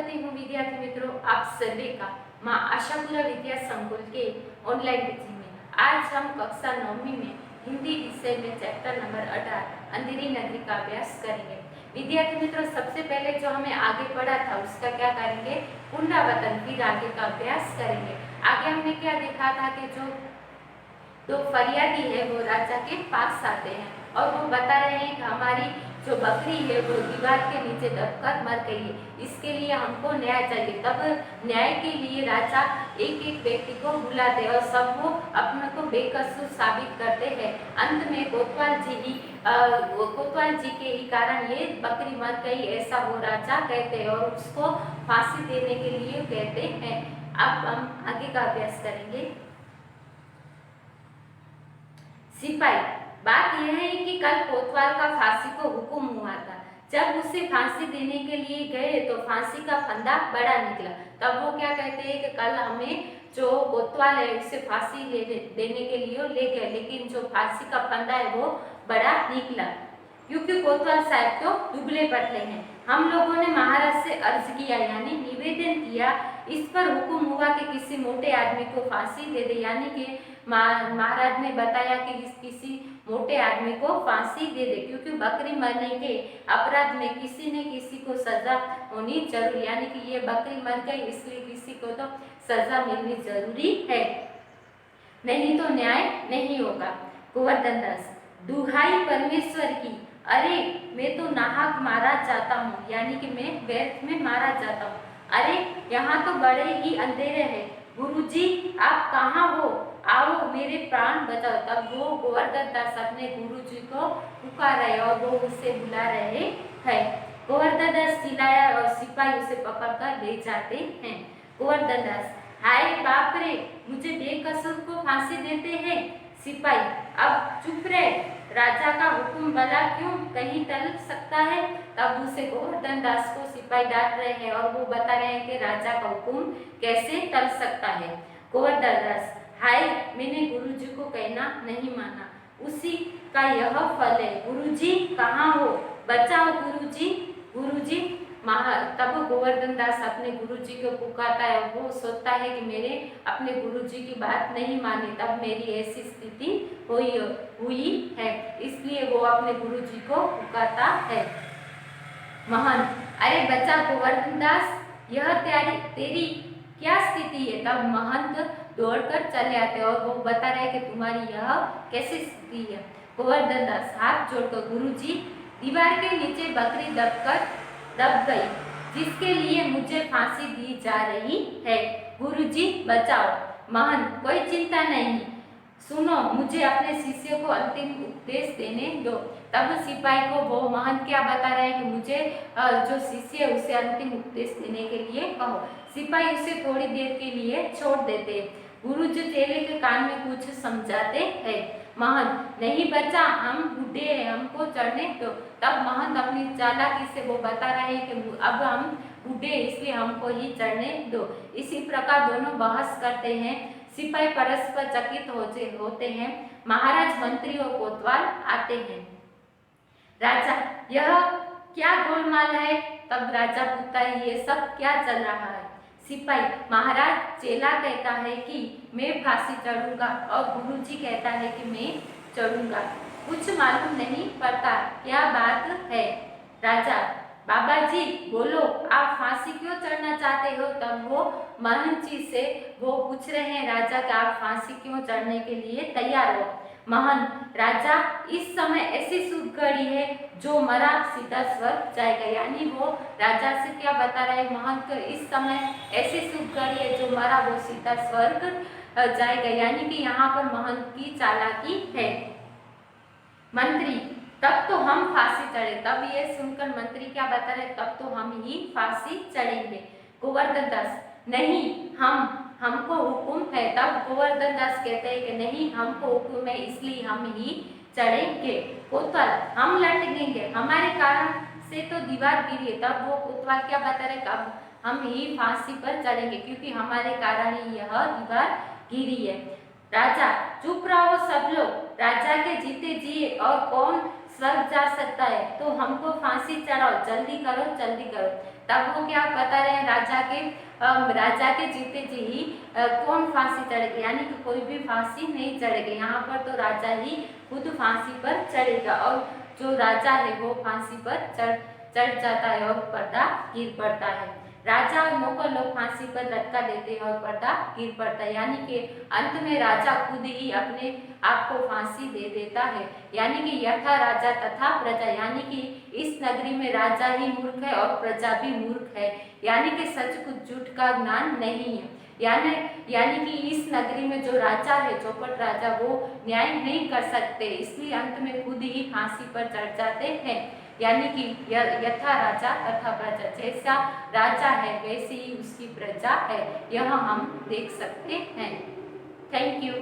करती हूँ विद्यार्थी मित्रों आप सभी का माँ आशापुरा विद्या संकुल के ऑनलाइन टीचिंग में। आज हम कक्षा 9वीं में हिंदी विषय में चैप्टर नंबर 18 अंधेरी नगरी का अभ्यास करेंगे। विद्यार्थी मित्रों सबसे पहले जो हमें आगे पढ़ा था उसका क्या करेंगे, पुनरावर्तन, फिर आगे का अभ्यास करेंगे। आगे हमने क्या देखा था कि जो दो फरियादी है वो राजा के पास आते हैं और वो बता रहे हैं कि हमारी जो बकरी है वो दीवार के नीचे दबकर मर गई है, इसके लिए हमको न्याय चाहिए। तब न्याय के लिए राजा एक एक व्यक्ति को बुलाते और सब वो अपने को बेकसूर साबित करते हैं। अंत में कोतवाल जी के ही कारण ये बकरी मर गई ऐसा वो राजा कहते हैं और उसको फांसी देने के लिए कहते हैं। अब हम आगे का अभ्यास करेंगे। सिपाही, बात यह है कि कल कोतवाल का फांसी को हुक्म हुआ था। जब उसे फांसी देने के लिए गए तो फांसी का फंदा बड़ा निकला। तब वो क्या कहते हैं कि कल हमें जो कोतवाल है उसे फांसी देने के लिए ले गए, लेकिन जो फांसी का फंदा है वो बड़ा निकला, क्योंकि कोतवाल साहब तो दुबले पतले हैं। हम लोगों ने महाराज से अर्ज किया यानी निवेदन किया। इस पर हुक्म हुआ कि किसी मोटे आदमी को फांसी दे दे, यानी कि महाराज ने बताया कि किसी मोटे आदमी को फांसी दे दे, क्योंकि बकरी मरने के अपराध में किसी न किसी को सजा होनी जरूरी, यानी कि ये बकरी मर गई इसलिए किसी को तो सजा मिलनी जरूरी है, नहीं तो न्याय नहीं होगा। गोवर्धन दास, दुहाई परमेश्वर की, अरे मैं तो नाहक मारा जाता हूँ, यानी कि मैं व्यर्थ में मारा जाता हूँ। अरे यहाँ तो बड़े ही अंधेरे हैं, गुरुजी आप कहाँ हो, आओ मेरे प्राण बचाओ। तब वो गोवर्धन दास अपने गुरुजी को पुकार रहे और वो उसे बुला रहे हैं। गोवर्धन दास चिल्लाया और सिपाही उसे पकड़कर ले जाते हैं। गोवर्धन दास, हाय बाप रे, मुझे बेकसूर को फांसी देते हैं। सिपाही, अब चुप रहे, राजा का हुक्म भला क्यों कहीं टल सकता है। तब उसे गोवर्धन दास को सिपाही डांट रहे हैं और वो बता रहे हैं कि राजा का हुक्म कैसे टल सकता है। गोवर्धन दास, हाय मैंने गुरुजी को कहना नहीं माना, उसी का यह फल है। गुरुजी कहाँ हो, बचाओ गुरुजी, गुरुजी। तब हुवर्धन दास अपने गुरुजी को पुकारता है। वो सोचता है कि मैंने अपने गुरुजी की बात नहीं मानी, तब मेरी ऐसी स्थिति हुई है, इसलिए वो अपने गुरुजी को पुकारता है। महंत, अरे बच्चा गोवर्धन दास, यह तेरी क्या स्थिति है। तब महंत दौड़कर चले आते और वो बता रहे कि तुम्हारी यह कैसी स्थिति है। गोवर्धन दास हाथ जोड़कर, गुरुजी दीवार के नीचे बकरी दब गई, जिसके लिए मुझे फांसी दी जा रही है, गुरुजी बचाओ। महंत, कोई चिंता नहीं, सुनो मुझे अपने शिष्य को अंतिम उपदेश देने दो। तब सिपाही को वो महंत क्या बता रहे हैं कि मुझे जो शिष्य है उसे अंतिम उपदेश देने के लिए कहो। सिपाही उसे थोड़ी देर के लिए छोड़ देते। गुरुजी चेले के कान में कुछ समझाते हैं। महंत, नहीं बच्चा, हम बूढ़े हैं, हमको चढ़ने दो। तब महंत अपनी चालाकी से वो बता रहे हैं कि अब हम बूढ़े इसलिए हमको ही चढ़ने दो। इसी प्रकार दोनों बहस करते हैं। सिपाही परस्पर चकित होते हैं। महाराज, मंत्री और कोतवाल आते हैं। राजा, यह क्या गोलमाल है। तब राजा पूछता है, ये सब क्या चल रहा है। सिपाही, महाराज, चेला कहता है कि मैं फांसी चढ़ूंगा और गुरुजी कहता है कि मैं चढ़ूंगा, कुछ मालूम नहीं पड़ता क्या बात है। राजा, बाबा जी बोलो, आप फांसी क्यों चढ़ना चाहते हो। तब वो महंत जी से वो पूछ रहे हैं राजा कि आप फांसी क्यों चढ़ने के लिए तैयार हो। महंत, राजा इस समय ऐसी शुभ घड़ी है जो मरा सीधा स्वर्ग जाएगा, यानी वो राजा से क्या बता रहे हैं महंत, इस समय ऐसी शुभ घड़ी है जो मरा वो सीधा स्वर्ग जाएगा, यानी कि यहाँ पर महंत की चालाकी है। मंत्री, तब तो हम फांसी चढ़े। तब ये सुनकर मंत्री क्या बता रहे, तब तो हम ही फांसी चढ़ेंगे। गोवर्धन दास, नहीं, हमको हुक्म है। तब गोवर्धन दास कहते हैं कि नहीं, हमको हुक्म है इसलिए हम ही चढ़ेंगे। कोतवाल, हम लटकेंगे, हमारे कारण से तो दीवार गिरी है। तब वो कोतवाल क्या बता रहे, कब हम ही फांसी पर चढ़ेंगे क्योंकि हमारे कारण ही यह दीवार गिरी है। राजा, चुप रहो सब लोग, राजा के जीते जी और कौन स्वर्ग जा सकता है तो हमको फांसी चढ़ाओ, जल्दी करो जल्दी करो। तब वो क्या बता रहे हैं राजा के जीते जी ही कौन फांसी चढ़ेगी, यानी कि कोई भी फांसी नहीं चढ़ेगी। यहाँ पर तो राजा ही खुद फांसी पर चढ़ेगा और जो राजा है वो फांसी पर चढ़ जाता है और पर्दा गिर पड़ता है। राजा और नौकर लोग फांसी पर लटका देते हैं और पर्दा गिर पड़ता है, यानी कि अंत में राजा खुद ही अपने आप को फांसी दे देता है। यानी कि यथा राजा तथा प्रजा, यानी कि इस नगरी में राजा ही मूर्ख है और प्रजा भी मूर्ख है, यानी कि सच कुछ झूठ का ज्ञान नहीं है। यानी कि इस नगरी में जो राजा है, चौपट राजा, वो न्याय नहीं कर सकते, इसलिए अंत में खुद ही फांसी पर चढ़ जाते हैं। यानी कि यथा राजा तथा प्रजा, जैसा राजा है वैसी ही उसकी प्रजा है, यह हम देख सकते हैं। Thank you.